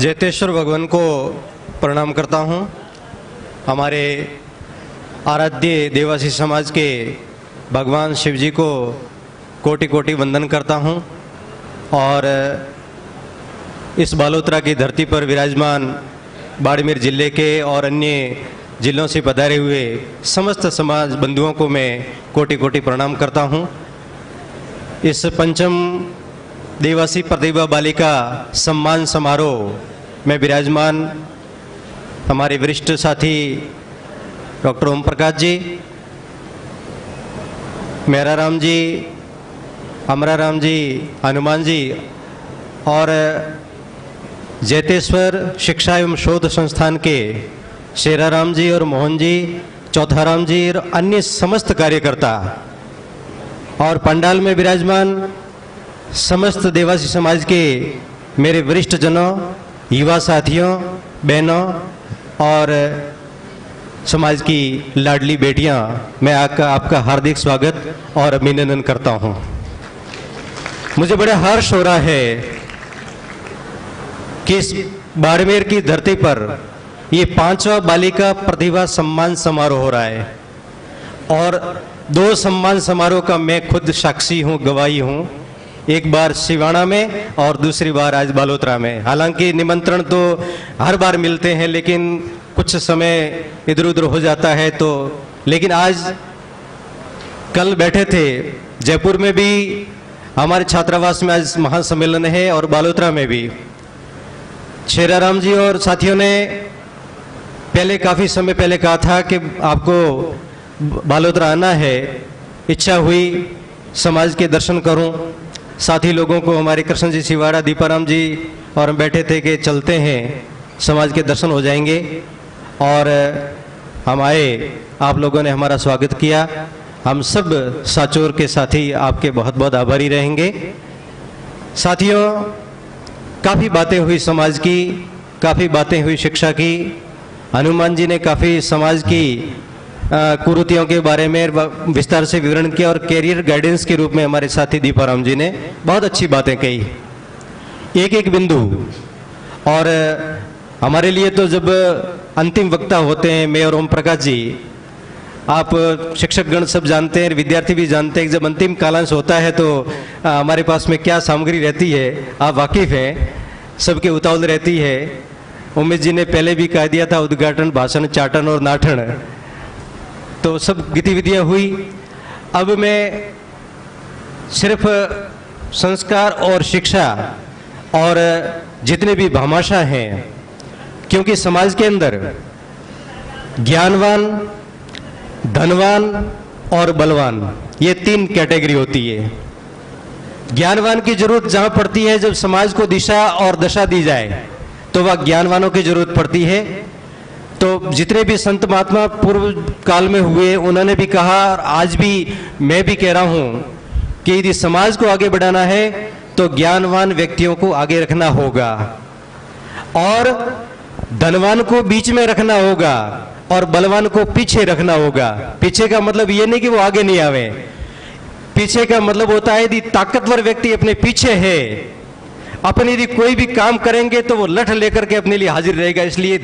जैतेश्वर भगवान को प्रणाम करता हूँ। हमारे आराध्य देवासी समाज के भगवान शिव जी को कोटि कोटि वंदन करता हूँ और इस बालोतरा की धरती पर विराजमान बाड़मेर जिले के और अन्य जिलों से पधारे हुए समस्त समाज बंधुओं को मैं कोटि कोटि प्रणाम करता हूँ। इस पंचम देवासी प्रतिभा बालिका सम्मान समारोह में विराजमान हमारे वरिष्ठ साथी डॉक्टर ओम प्रकाश जी, मेहराराम जी, अमराराम जी, हनुमान जी और जैतेश्वर शिक्षा एवं शोध संस्थान के शेराराम जी और मोहन जी, चौथाराम जी और अन्य समस्त कार्यकर्ता और पंडाल में विराजमान समस्त देवासी समाज के मेरे वरिष्ठ जनों, युवा साथियों, बहनों और समाज की लाडली बेटियां, मैं आपका हार्दिक स्वागत और अभिनंदन करता हूं। मुझे बड़ा हर्ष हो रहा है कि इस बाड़मेर की धरती पर ये 5वां बालिका प्रतिभा सम्मान समारोह हो रहा है और 2 सम्मान समारोह का मैं खुद साक्षी हूं, गवाही हूं। एक बार सिवाना में और दूसरी बार आज बालोतरा में। हालांकि निमंत्रण तो हर बार मिलते हैं लेकिन कुछ समय इधर उधर हो जाता है, तो लेकिन आज कल बैठे थे जयपुर में भी हमारे छात्रावास में आज महासम्मेलन है और बालोतरा में भी। शेराराम जी और साथियों ने पहले काफ़ी समय पहले कहा था कि आपको बालोतरा आना है। इच्छा हुई समाज के दर्शन करूं। साथी लोगों को हमारे कृष्ण जी सिवाड़ा, दीपाराम जी और हम बैठे थे कि चलते हैं, समाज के दर्शन हो जाएंगे और हम आए। आप लोगों ने हमारा स्वागत किया। हम सब साचोर के साथी आपके बहुत बहुत आभारी रहेंगे। साथियों, काफ़ी बातें हुई समाज की, काफ़ी बातें हुई शिक्षा की। हनुमान जी ने काफ़ी समाज की कुरीतियों के बारे में विस्तार से विवरण किया और कैरियर गाइडेंस के रूप में हमारे साथी दीपाराम जी ने बहुत अच्छी बातें कही, एक एक बिंदु। और हमारे लिए तो जब अंतिम वक्ता होते हैं मैं और ओम प्रकाश जी, आप शिक्षकगण सब जानते हैं, विद्यार्थी भी जानते हैं, जब अंतिम कालांश होता है तो हमारे पास में क्या सामग्री रहती है आप वाकिफ़ हैं, सबके उतावल रहती है। उमेश जी ने पहले भी कह दिया था, उद्घाटन, भाषण, चाटन और नाटन, तो सब गतिविधियां हुई। अब मैं सिर्फ संस्कार और शिक्षा और जितने भी भामाशाह हैं, क्योंकि समाज के अंदर ज्ञानवान, धनवान और बलवान, ये 3 कैटेगरी होती है। ज्ञानवान की जरूरत जहां पड़ती है, जब समाज को दिशा और दशा दी जाए, तो वह ज्ञानवानों की जरूरत पड़ती है। तो जितने भी संत महात्मा पूर्व काल में हुए, उन्होंने भी कहा और आज भी मैं भी कह रहा हूं कि यदि समाज को आगे बढ़ाना है तो ज्ञानवान व्यक्तियों को आगे रखना होगा और धनवान को बीच में रखना होगा और बलवान को पीछे रखना होगा। पीछे का मतलब ये नहीं कि वो आगे नहीं आवे, पीछे का मतलब होता है यदि ताकतवर व्यक्ति अपने पीछे है, अपने यदि कोई भी काम करेंगे तो वो लठ लेकर के अपने लिए हाजिर रहेगा। इसलिए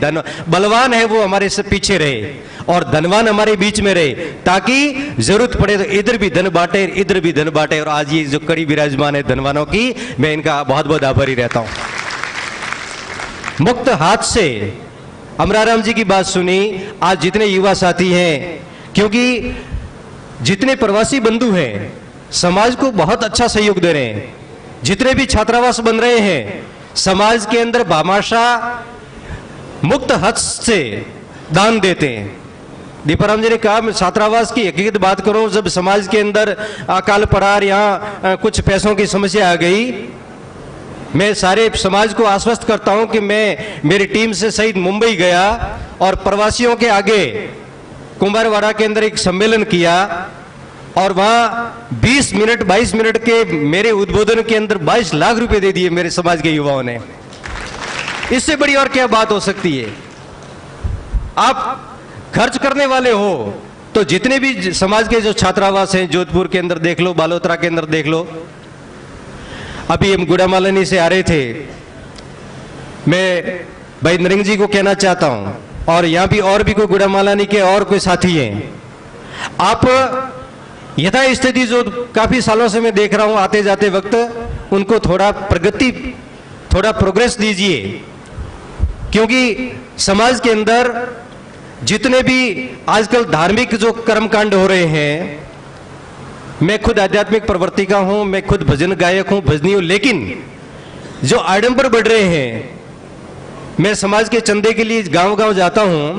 बलवान है वो हमारे से पीछे रहे और धनवान हमारे बीच में रहे, ताकि जरूरत पड़े तो इधर भी धन बांटे, इधर भी धन बांटे। और आज ये जो कड़ी विराजमान है धनवानों की, मैं इनका बहुत बहुत आभारी रहता हूं। मुक्त हाथ से अमराराम जी की बात सुनी। आज जितने युवा साथी हैं, क्योंकि जितने प्रवासी बंधु हैं समाज को बहुत अच्छा सहयोग दे रहे हैं, जितने भी छात्रावास बन रहे हैं समाज के अंदर भामाशाह मुक्त हस्त से दान देते हैं। दीपाराम जी ने कहा, मैं छात्रावास की हकीकत बात करूं, जब समाज के अंदर अकाल पड़ा, यहाँ कुछ पैसों की समस्या आ गई, मैं सारे समाज को आश्वस्त करता हूं कि मैं मेरी टीम से सहित मुंबई गया और प्रवासियों के आगे कुंभारवाड़ा के अंदर एक सम्मेलन किया और वहां 20 मिनट 22 मिनट के मेरे उद्बोधन के अंदर 22 लाख रुपए दे दिए मेरे समाज के युवाओं ने। इससे बड़ी और क्या बात हो सकती है। आप खर्च करने वाले हो तो जितने भी समाज के जो छात्रावास हैं, जोधपुर के अंदर देख लो, बालोतरा के अंदर देख लो, अभी हम गुड़ामालनी से आ रहे थे मैं भाई नरेंद्र जी को कहना चाहता हूं, और यहां भी और भी कोई गुड़ामालानी के और कोई साथी हैं, आप यथा स्थिति जो काफी सालों से मैं देख रहा हूं आते जाते वक्त, उनको थोड़ा प्रोग्रेस दीजिए, क्योंकि समाज के अंदर जितने भी आजकल धार्मिक जो कर्मकांड हो रहे हैं, मैं खुद आध्यात्मिक प्रवर्तिका हूं, मैं खुद भजन गायक हूं, भजनी हूं, लेकिन जो आडंबर बढ़ रहे हैं, मैं समाज के चंदे के लिए गांव गांव जाता हूं,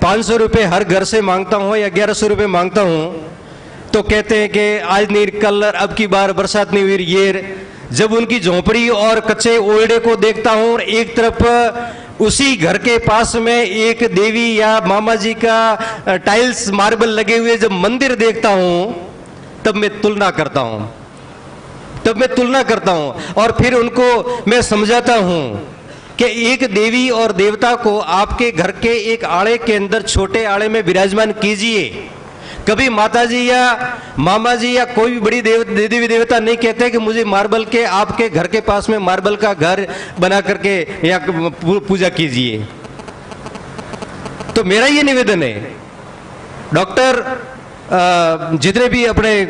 500 रुपये हर घर से मांगता हूं या 1100 रुपये मांगता हूं, तो कहते हैं कि आज नहीं कल, अब की बार बरसात नहीं हुई ये। जब उनकी झोंपड़ी और कच्चे ओरडे को देखता हूं और एक तरफ उसी घर के पास में एक देवी या मामा जी का टाइल्स मार्बल लगे हुए जब मंदिर देखता हूं, तब मैं तुलना करता हूं और फिर उनको मैं समझाता हूं कि एक देवी और देवता को आपके घर के एक आड़े के अंदर, छोटे आड़े में विराजमान कीजिए। कभी माता जी या मामा जी या कोई भी बड़ी देवी देवता नहीं कहते कि मुझे मार्बल के, आपके घर के पास में मार्बल का घर बना करके या पूजा कीजिए। तो मेरा ये निवेदन है, डॉक्टर जितने भी अपने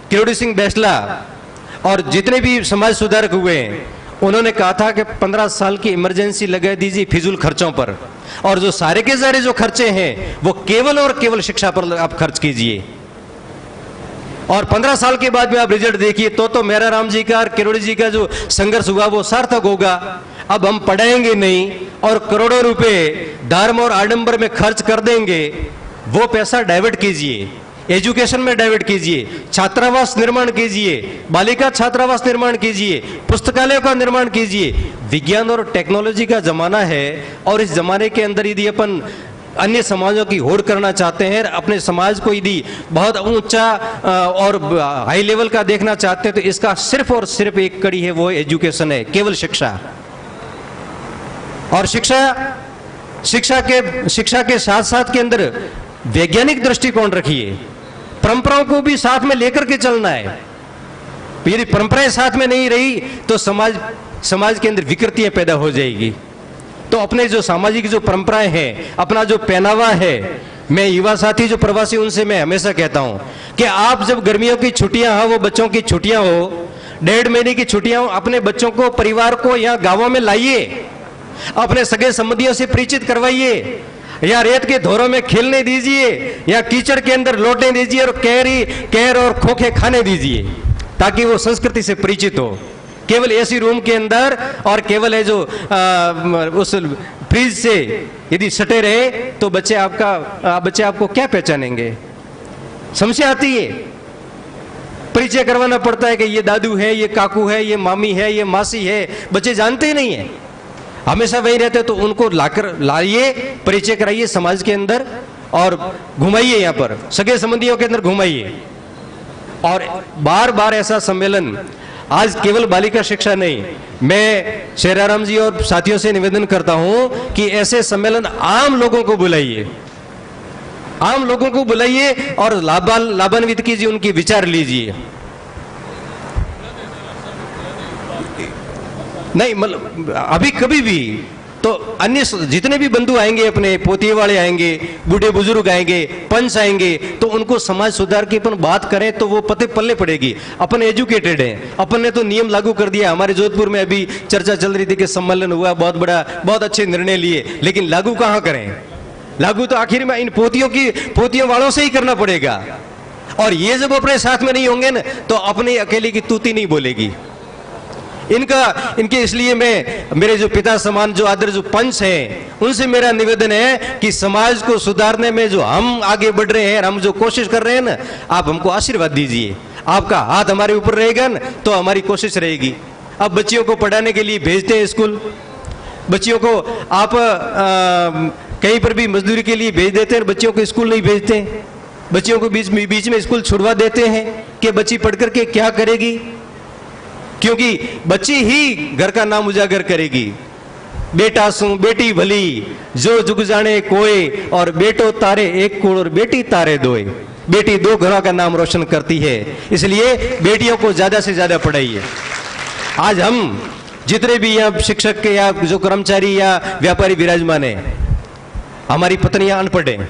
किरोड़ी सिंह बैसला और जितने भी समाज सुधारक हुए हैं, उन्होंने कहा था कि 15 साल की इमरजेंसी लगा दीजिए फिजूल खर्चों पर, और जो सारे के सारे जो खर्चे हैं वो केवल और केवल शिक्षा पर आप खर्च कीजिए, और 15 साल के बाद में आप रिजल्ट देखिए तो मेरा राम जी का और किरोड़ी जी का जो संघर्ष हुआ वो सार्थक होगा। अब हम पढ़ाएंगे नहीं और करोड़ों रुपए धर्म और आडंबर में खर्च कर देंगे, वो पैसा डाइवर्ट कीजिए, एजुकेशन में डाइवर्ट कीजिए, छात्रावास निर्माण कीजिए, बालिका छात्रावास निर्माण कीजिए, पुस्तकालयों का निर्माण कीजिए। विज्ञान और टेक्नोलॉजी का जमाना है, और इस जमाने के अंदर यदि अपन अन्य समाजों की होड़ करना चाहते हैं, अपने समाज को यदि बहुत ऊंचा और हाई लेवल का देखना चाहते हैं, तो इसका सिर्फ और सिर्फ एक कड़ी है, वो एजुकेशन है, केवल शिक्षा। और शिक्षा के साथ साथ के अंदर वैज्ञानिक दृष्टिकोण रखिए, परंपराओं को भी साथ में लेकर के चलना है। यदि परंपराएं साथ में नहीं रही तो समाज के अंदर विकृतियां पैदा हो जाएगी। तो अपने जो सामाजिक जो परंपराएं हैं, अपना जो पहनावा है, मैं युवा साथी जो प्रवासी, उनसे मैं हमेशा कहता हूं कि आप जब गर्मियों की छुट्टियां हो, वो बच्चों की छुट्टियां हो, 1.5 महीने की छुट्टियां हो, अपने बच्चों को, परिवार को यहाँ गांवों में लाइए, अपने सगे संबंधियों से परिचित करवाइए, या रेत के धोरों में खेलने दीजिए, या कीचड़ के अंदर लौटने दीजिए, और कैर और खोखे खाने दीजिए, ताकि वो संस्कृति से परिचित हो। केवल एसी रूम के अंदर और केवल है जो उस फ्रिज से यदि सटे रहे तो बच्चे आपको क्या पहचानेंगे? समस्या आती है, परिचय करवाना पड़ता है कि ये दादू है, ये काकू है, ये मामी है, ये मासी है, बच्चे जानते ही नहीं है, हमेशा वही रहते। तो उनको लाइए, परिचय कराइए समाज के अंदर, और घुमाइए, यहाँ पर सगे संबंधियों के अंदर घुमाइए। और बार बार ऐसा सम्मेलन, आज केवल बालिका शिक्षा नहीं, मैं शेराराम जी और साथियों से निवेदन करता हूं कि ऐसे सम्मेलन आम लोगों को बुलाइए, और लाभान्वित कीजिए, उनके विचार लीजिए। नहीं मतलब अभी कभी भी तो अन्य जितने भी बंधु आएंगे, अपने पोतिए वाले आएंगे, बूढ़े बुजुर्ग आएंगे, पंच आएंगे, तो उनको समाज सुधार की अपन बात करें तो वो पल्ले पड़ेगी। अपन एजुकेटेड हैं, अपन ने तो नियम लागू कर दिया। हमारे जोधपुर में अभी चर्चा चल रही थी कि सम्मेलन हुआ, बहुत अच्छे निर्णय लिए, लेकिन लागू कहाँ करें? लागू तो आखिर में इन पोतियों वालों से ही करना पड़ेगा। और ये जब अपने साथ में नहीं होंगे ना, तो अपने अकेले की तूती नहीं बोलेगी। इनके इसलिए मैं, मेरे जो पिता समान जो आदर जो पंच हैं, उनसे मेरा निवेदन है कि समाज को सुधारने में जो हम आगे बढ़ रहे हैं, हम जो कोशिश कर रहे हैं ना, आप हमको आशीर्वाद दीजिए। आपका हाथ हमारे ऊपर रहेगा ना, तो हमारी कोशिश रहेगी। अब बच्चियों को पढ़ाने के लिए भेजते हैं स्कूल, बच्चियों को आप कहीं पर भी मजदूरी के लिए भेज देते हैं, बच्चियों को स्कूल नहीं भेजते, बच्चियों को बीच में स्कूल छुड़वा देते हैं कि बच्ची पढ़ करके क्या करेगी, क्योंकि बच्ची ही घर का नाम उजागर करेगी। बेटा सू बेटी भली जो जुग जाने कोई, और बेटो तारे एक कुल और बेटी तारे दोए। बेटी 2 घरों का नाम रोशन करती है, इसलिए बेटियों को ज्यादा से ज्यादा पढ़ाइए। आज हम जितने भी यहाँ शिक्षक के या जो कर्मचारी या व्यापारी विराजमान है, हमारी पत्नियां अनपढ़ हैं,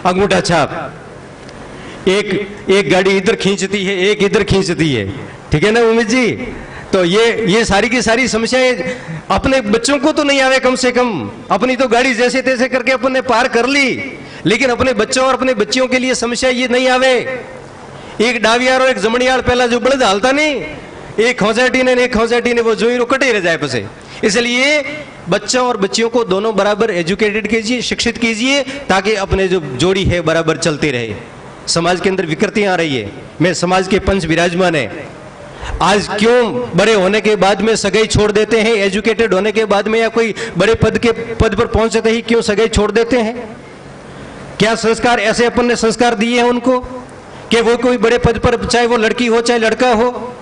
अंगूठा छाप, एक गाड़ी इधर खींचती है, एक इधर खींचती है, ठीक है ना उमेश जी। तो ये सारी की सारी समस्याएं अपने बच्चों को तो नहीं आवे, कम से कम अपनी तो गाड़ी जैसे तैसे करके अपन ने पार कर ली, लेकिन अपने बच्चों और अपने बच्चियों के लिए समस्या ये नहीं आवे। एक डावियार और एक जमणियार पहला जो बड़द हालता नहीं, एक खौजाटी ने वो जो ही कटे रह जाए पसे। इसलिए बच्चों और बच्चियों को दोनों बराबर एजुकेटेड कीजिए, शिक्षित कीजिए, ताकि अपने जो जोड़ी है बराबर चलती रहे। समाज के अंदर विकृतियां आ रही है, मैं समाज के पंच विराजमान है। आज क्यों बड़े होने के बाद में सगाई छोड़ देते हैं, एजुकेटेड होने के बाद में या कोई बड़े पद पर पहुंचते ही क्यों सगाई छोड़ देते हैं? क्या संस्कार ऐसे अपन ने संस्कार दिए हैं उनको कि वो कोई बड़े पद पर, चाहे वो लड़की हो चाहे लड़का हो,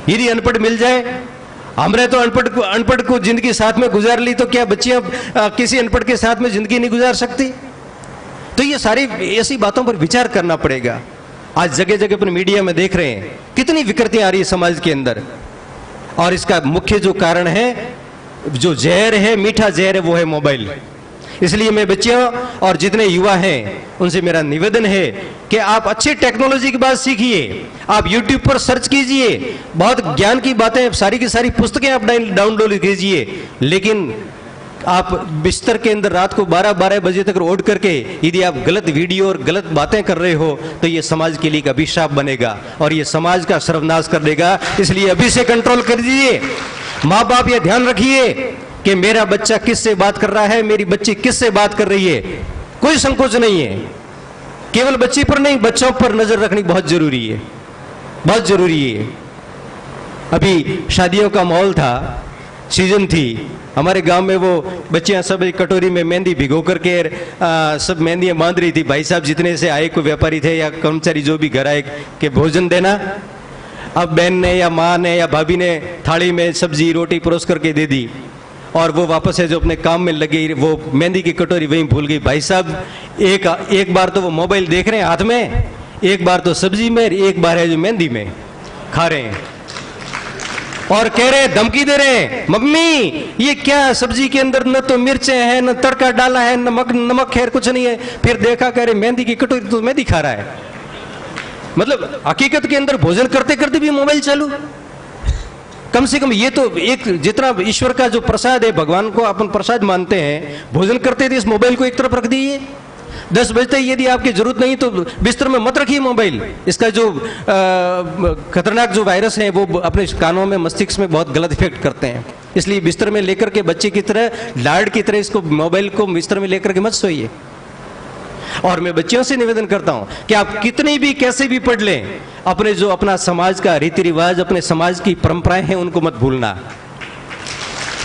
यदि अनपढ़ मिल जाए? हमने तो अनपढ़ को जिंदगी साथ में गुजार ली, तो क्या बच्चियां किसी अनपढ़ के साथ में जिंदगी नहीं गुजार सकती? तो ये सारी ऐसी बातों पर विचार करना पड़ेगा। आज जगह जगह पर मीडिया में देख रहे हैं कितनी विकृतियां आ रही है समाज के अंदर, और इसका मुख्य जो कारण है, जो जहर है, मीठा जहर है, वो है मोबाइल। इसलिए मैं बच्चियों और जितने युवा हैं उनसे मेरा निवेदन है कि आप अच्छी टेक्नोलॉजी की बात सीखिए, आप YouTube पर सर्च कीजिए, बहुत ज्ञान की बातें, सारी की सारी पुस्तकें आप डाउनलोड कीजिए, लेकिन आप बिस्तर के अंदर रात को 12-12 बजे तक उठ करके यदि आप गलत वीडियो और गलत बातें कर रहे हो तो ये समाज के लिए एक अभिशाप बनेगा और ये समाज का सर्वनाश कर देगा। इसलिए अभी से कंट्रोल कर दीजिए। माँ बाप ये ध्यान रखिए कि मेरा बच्चा किससे बात कर रहा है, मेरी बच्ची किससे बात कर रही है। कोई संकोच नहीं है, केवल बच्ची पर नहीं, बच्चों पर नजर रखनी बहुत जरूरी है, बहुत जरूरी है। अभी शादियों का माहौल था, सीजन थी, हमारे गांव में वो बच्चियां सब एक कटोरी में मेहंदी भिगो करके सब मेहंदियां बांध रही थी। भाई साहब जितने से आए, कोई व्यापारी थे या कर्मचारी जो भी घर आए, के भोजन देना। अब बहन ने या माँ ने या भाभी ने थाली में सब्जी रोटी परोस करके दे दी, और वो वापस है जो अपने काम में लगी, वो मेहंदी की कटोरी वहीं भूल गई। भाई साहब एक बार तो वो मोबाइल देख रहे हैं हाथ में, एक बार तो सब्जी में, एक बार है जो मेहंदी में खा रहे हैं, और कह रहे हैं, धमकी दे रहे हैं, मम्मी ये क्या सब्जी के अंदर न तो मिर्चें हैं, न तड़का डाला है, नमक खैर कुछ नहीं है। फिर देखा कह रहे मेहंदी की कटोरी तो मेहंदी खा रहा है। मतलब हकीकत के अंदर भोजन करते करते भी मोबाइल चालू। कम से कम ये तो एक, जितना ईश्वर का जो प्रसाद है, भगवान को अपन प्रसाद मानते हैं, भोजन करते थे इस मोबाइल को एक तरफ रख दीजिए। 10 बजते ही यदि आपकी जरूरत नहीं तो बिस्तर में मत रखिए मोबाइल। इसका जो खतरनाक जो वायरस है वो अपने कानों में, मस्तिष्क में बहुत गलत इफेक्ट करते हैं। इसलिए बिस्तर में लेकर के बच्चे की तरह, लाड की तरह इसको, मोबाइल को बिस्तर में लेकर के मत सोइए। और मैं बच्चियों से निवेदन करता हूं कि आप कितनी भी कैसे भी पढ़ लें, अपने जो अपना समाज का रीति रिवाज, अपने समाज की परंपराएं हैं, उनको मत भूलना।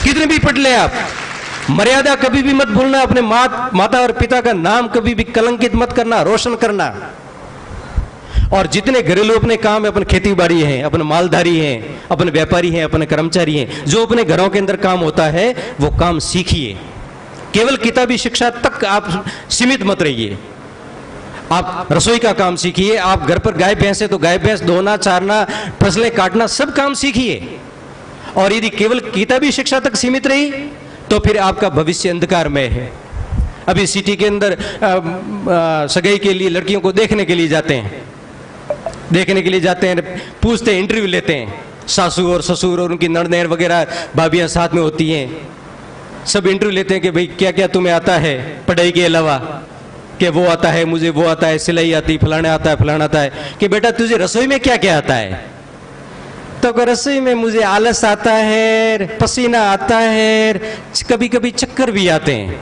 कितने भी पढ़ लें आप, मर्यादा कभी भी मत भूलना। अपने माता और पिता का नाम कभी भी कलंकित मत करना, रोशन करना। और जितने घरेलू अपने काम है, अपने खेती बाड़ी हैं, अपने मालधारी हैं, अपने व्यापारी हैं, अपने कर्मचारी हैं, जो अपने घरों के अंदर काम होता है वो काम सीखिए। केवल किताबी शिक्षा तक आप सीमित मत रहिए। आप रसोई का काम सीखिए। आप घर पर गाय भैंस है तो गाय भैंस धोना, चारना, फसलें काटना, सब काम सीखिए। और यदि केवल किताबी शिक्षा तक सीमित रही तो फिर आपका भविष्य अंधकारमय है। अभी सिटी के अंदर सगाई के लिए लड़कियों को देखने के लिए जाते हैं, पूछते हैं, इंटरव्यू लेते हैं। सासू और ससुर और उनकी ननद वगैरह भाभियां साथ में होती हैं, सब इंटरव्यू लेते हैं कि भाई क्या क्या तुम्हें आता है पढ़ाई के अलावा, कि वो आता है, मुझे वो आता है, सिलाई आती, फलाना आता है। कि बेटा तुझे रसोई में क्या क्या आता है? तो रसोई में मुझे आलस आता है, पसीना आता है, कभी कभी चक्कर भी आते हैं।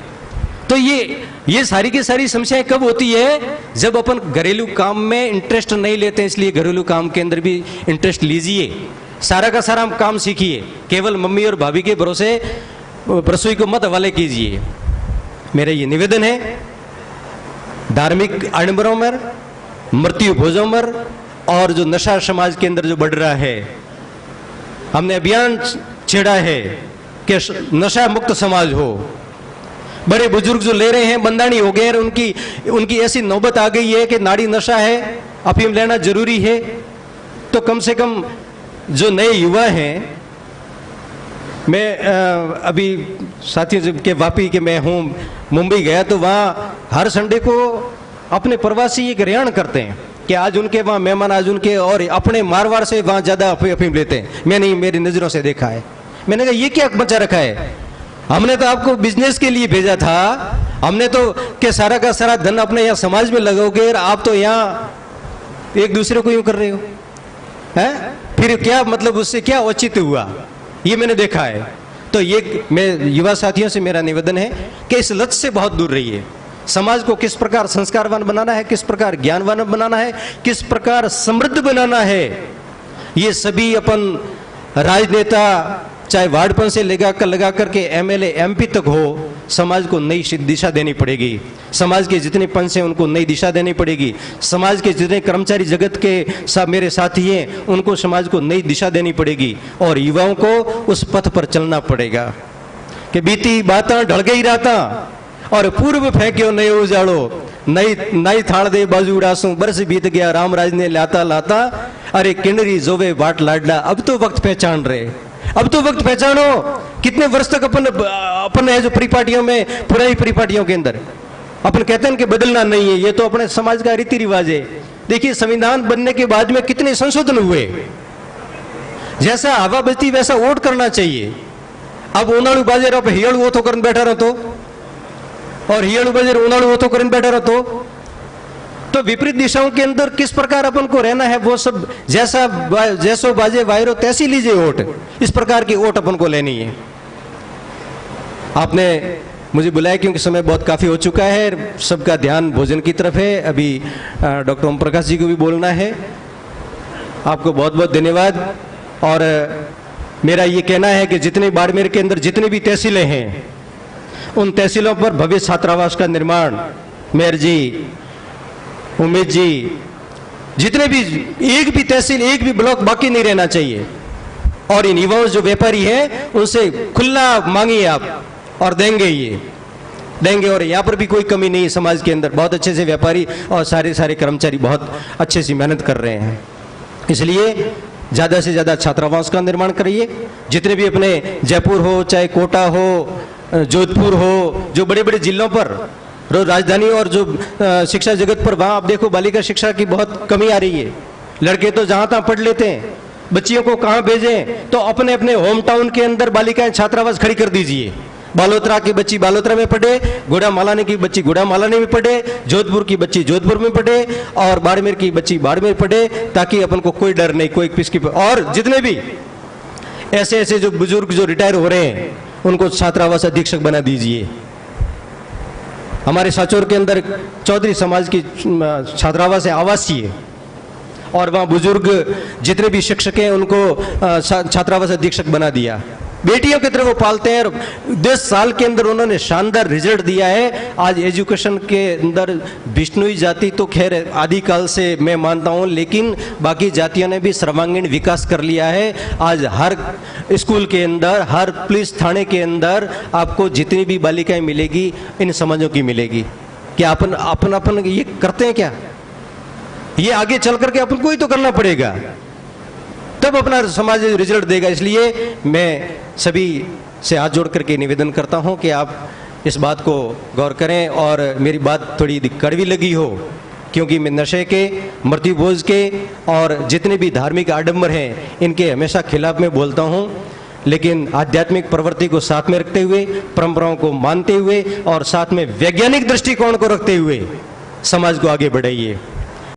तो ये सारी की सारी समस्याएं कब होती है? जब अपन घरेलू काम में इंटरेस्ट नहीं लेते हैं। इसलिए घरेलू काम के अंदर भी इंटरेस्ट लीजिए, सारा का सारा काम सीखिए। केवल मम्मी और भाभी के भरोसे रसोई को मत हवाले कीजिए। मेरा ये निवेदन है। धार्मिक आडंबरों में, मृत्यु भोजों में और जो नशा समाज के अंदर जो बढ़ रहा है, हमने अभियान छेड़ा है कि नशा मुक्त समाज हो। बड़े बुजुर्ग जो ले रहे हैं बंदानी हो गए, उनकी ऐसी नौबत आ गई है कि नाड़ी नशा है, अफीम लेना जरूरी है। तो कम से कम जो नए युवा हैं मैं अभी साथियों के वापी के मैं हूँ, मुंबई गया तो वहाँ हर संडे को अपने प्रवासी एक रेहान करते हैं कि आज उनके वहाँ मेहमान, आज उनके, और अपने मारवाड़ से वहाँ ज़्यादा अफीम लेते हैं। मैंने मेरी नज़रों से देखा है। मैंने कहा ये क्या मचा रखा है, हमने तो आपको बिजनेस के लिए भेजा था, हमने तो के सारा का सारा धन अपने यहाँ समाज में लगाओगे और आप तो यहाँ एक दूसरे को यूं कर रहे हो, हैं? फिर क्या मतलब, उससे क्या औचित्य हुआ, ये मैंने देखा है। तो ये मैं युवा साथियों से मेरा निवेदन है कि इस लत से बहुत दूर रहिए। समाज को किस प्रकार संस्कारवान बनाना है, किस प्रकार ज्ञानवान बनाना है, किस प्रकार समृद्ध बनाना है, ये सभी अपन राजनेता चाहे वार्डपन से लगा करके एमएलए एमपी तक हो, समाज को नई दिशा देनी पड़ेगी। समाज के जितने पंच हैं उनको नई दिशा देनी पड़ेगी। समाज के जितने कर्मचारी जगत के सब मेरे साथी हैं उनको समाज को नई दिशा देनी पड़ेगी और युवाओं को उस पथ पर चलना पड़ेगा कि बीती बातां ढल गई रातां और पूर्व फेंक्यो नयो उजाड़ो, नई थाल दे बाजू उड़ासूं, बरस बीत गया राम राज ने लाता लाता, अरे किन्नरी जोवे बाट लाडला। अब तो वक्त पहचान रहे, अब तो वक्त पहचानो। कितने वर्ष तक अपन है जो परिपाटियों में, पुरानी परिपाटियों के अंदर अपन कहते हैं कि बदलना नहीं है, ये तो अपने समाज का रीति रिवाज है। देखिए संविधान बनने के बाद में कितने संशोधन हुए, जैसा हवा बजती वैसा वोट करना चाहिए। अब उनाड़ू बाजे रहो, हियाड़ू ओथो करने बैठा रहो तो, और हियाड़ू बाजे उनाड़ू ओथो करने बैठा रहो तो विपरीत दिशाओं के अंदर किस प्रकार अपन को रहना है, वो सब जैसो बाजे वायरो तैसी लीजिए वोट, इस प्रकार की वोट अपन को लेनी है। आपने मुझे बुलाया क्योंकि समय बहुत काफ़ी हो चुका है, सबका ध्यान भोजन की तरफ है। अभी डॉक्टर ओम प्रकाश जी को भी बोलना है। आपको बहुत बहुत धन्यवाद। और मेरा ये कहना है कि जितने बाड़मेर के अंदर जितने भी तहसीलें हैं, उन तहसीलों पर भव्य छात्रावास का निर्माण, मेयर जी, उमेश जी, जितने भी, एक भी तहसील, एक भी ब्लॉक बाकी नहीं रहना चाहिए। और इन युवाओं जो व्यापारी हैं उनसे खुला मांगिए आप, और देंगे, ये देंगे। और यहाँ पर भी कोई कमी नहीं है, समाज के अंदर बहुत अच्छे से व्यापारी और सारे कर्मचारी बहुत अच्छे से मेहनत कर रहे हैं। इसलिए ज़्यादा से ज़्यादा छात्रावास का निर्माण करिए। जितने भी अपने जयपुर हो, चाहे कोटा हो, जोधपुर हो, जो बड़े बड़े जिलों पर राजधानी और जो शिक्षा जगत पर, वहाँ आप देखो बालिका शिक्षा की बहुत कमी आ रही है। लड़के तो जहाँ तहाँ पढ़ लेते हैं, बच्चियों को कहाँ भेजें, तो अपने अपने होम टाउन के अंदर बालिकाएं छात्रावास खड़ी कर दीजिए। बालोतरा की बच्ची बालोतरा में पढ़े, गुड़ा मालानी की बच्ची गुड़ा मालानी में पढ़े, जोधपुर की बच्ची जोधपुर में पढ़े, और बाड़मेर की बच्ची बाड़मेर पढ़े, ताकि अपन को कोई डर नहीं, कोई किसकी। और जितने भी ऐसे ऐसे जो बुजुर्ग जो रिटायर हो रहे हैं उनको छात्रावास अधीक्षक बना दीजिए। हमारे साचौर के अंदर चौधरी समाज की छात्रावास है, आवासीय, और वहाँ बुजुर्ग जितने भी शिक्षक हैं उनको छात्रावास अधीक्षक बना दिया। बेटियों की तरह वो पालते हैं, और 10 साल के अंदर उन्होंने शानदार रिजल्ट दिया है। आज एजुकेशन के अंदर विष्णुई जाति तो खैर आदिकाल से मैं मानता हूँ, लेकिन बाकी जातियों ने भी सर्वांगीण विकास कर लिया है। आज हर स्कूल के अंदर, हर पुलिस थाने के अंदर आपको जितनी भी बालिकाएं मिलेगी, इन समाजों की मिलेगी। क्या अपन ये करते हैं क्या? ये आगे चल करके अपन को ही तो करना पड़ेगा, तब अपना समाज रिजल्ट देगा। इसलिए मैं सभी से हाथ जोड़ करके निवेदन करता हूं कि आप इस बात को गौर करें। और मेरी बात थोड़ी कड़वी लगी हो, क्योंकि मैं नशे के, मृत्युभोज के और जितने भी धार्मिक आडंबर हैं इनके हमेशा खिलाफ में बोलता हूं, लेकिन आध्यात्मिक प्रवृत्ति को साथ में रखते हुए, परंपराओं को मानते हुए और साथ में वैज्ञानिक दृष्टिकोण को रखते हुए समाज को आगे बढ़ाइए।